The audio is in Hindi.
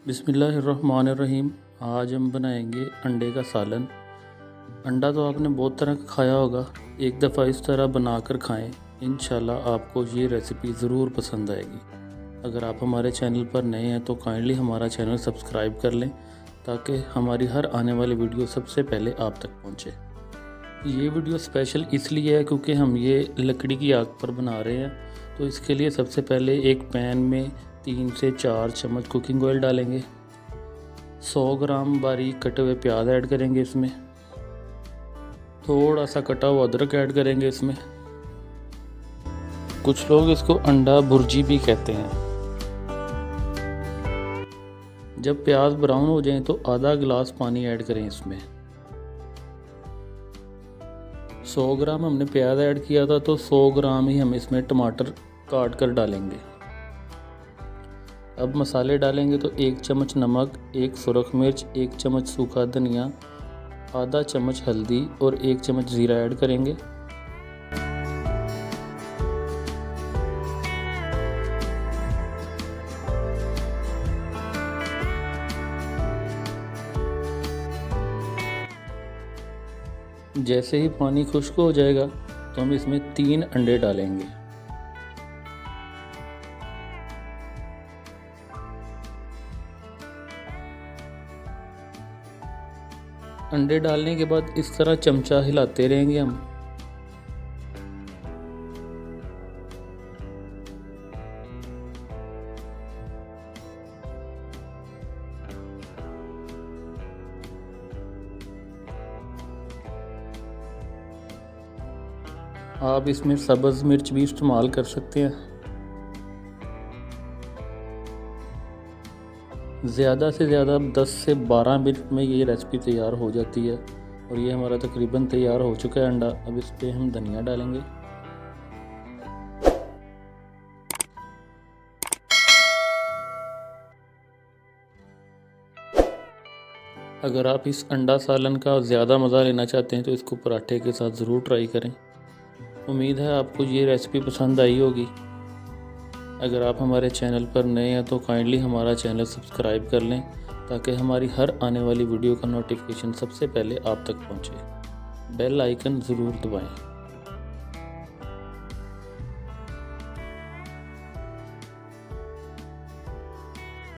बिस्मिल्लाहिर्रहमानिर्रहीम। आज हम बनाएंगे अंडे का सालन। अंडा तो आपने बहुत तरह का खाया होगा, एक दफ़ा इस तरह बनाकर खाएं। इंशाल्लाह आपको ये रेसिपी ज़रूर पसंद आएगी। अगर आप हमारे चैनल पर नए हैं तो काइंडली हमारा चैनल सब्सक्राइब कर लें ताकि हमारी हर आने वाली वीडियो सबसे पहले आप तक पहुँचे। ये वीडियो स्पेशल इसलिए है क्योंकि हम ये लकड़ी की आग पर बना रहे हैं। तो इसके लिए सबसे पहले एक पैन में 3 से 4 चम्मच कुकिंग ऑयल डालेंगे। 100 ग्राम बारीक कटे हुए प्याज ऐड करेंगे इसमें। थोड़ा सा कटा हुआ अदरक ऐड करेंगे इसमें। कुछ लोग इसको अंडा भुर्जी भी कहते हैं। जब प्याज ब्राउन हो जाए तो आधा गिलास पानी ऐड करें इसमें। 100 ग्राम हमने प्याज ऐड किया था तो 100 ग्राम ही हम इसमें टमाटर काट कर डालेंगे। अब मसाले डालेंगे तो 1 चम्मच नमक, 1 सुरख मिर्च, 1 चम्मच सूखा धनिया, आधा चम्मच हल्दी और 1 चम्मच ज़ीरा ऐड करेंगे। जैसे ही पानी खुश्क हो जाएगा तो हम इसमें 3 अंडे डालेंगे। अंडे डालने के बाद इस तरह चमचा हिलाते रहेंगे हम। आप इसमें सब्ज़ मिर्च भी इस्तेमाल कर सकते हैं। ज़्यादा से ज़्यादा 10 से 12 मिनट में ये रेसिपी तैयार हो जाती है और ये हमारा तकरीबन तैयार हो चुका है अंडा। अब इस पर हम धनिया डालेंगे। अगर आप इस अंडा सालन का ज़्यादा मज़ा लेना चाहते हैं तो इसको पराठे के साथ ज़रूर ट्राई करें। उम्मीद है आपको ये रेसिपी पसंद आई होगी। अगर आप हमारे चैनल पर नए हैं तो काइंडली हमारा चैनल सब्सक्राइब कर लें ताकि हमारी हर आने वाली वीडियो का नोटिफिकेशन सबसे पहले आप तक पहुंचे। बेल आइकन ज़रूर दबाएं।